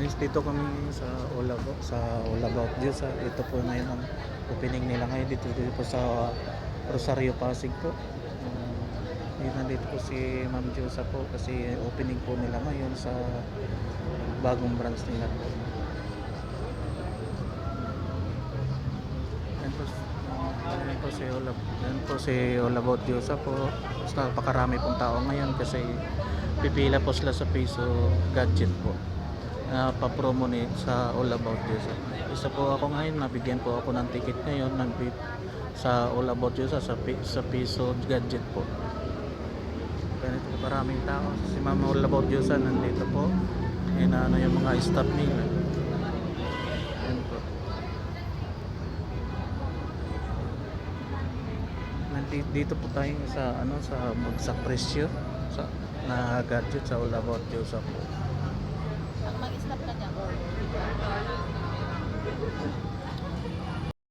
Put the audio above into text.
Guys, dito kami sa All About Diyos. Ito po na yun ang opening nila ngayon dito po sa Rosario Pasig po. Nandito po si Ma'am Diyosa po kasi opening po nila ngayon sa bagong branch nila po. Yan po si All About Diyosa po. Basta napakarami pong tao ngayon kasi pipila po sila sa piso gadget po. Pa-promo ni sa All About Diyos. Isa po ako ngayon, nabigyan po ako ng ticket ngayon sa All About Diyos sa piso gadget po. Ganito po maraming tao. Si Ma'am All About Diyos nandito po. Ano yung mga staff nila. Yan po. Dito po tayo sa sa presyo na gadget sa All About Diyos po. Ang mag-stop ka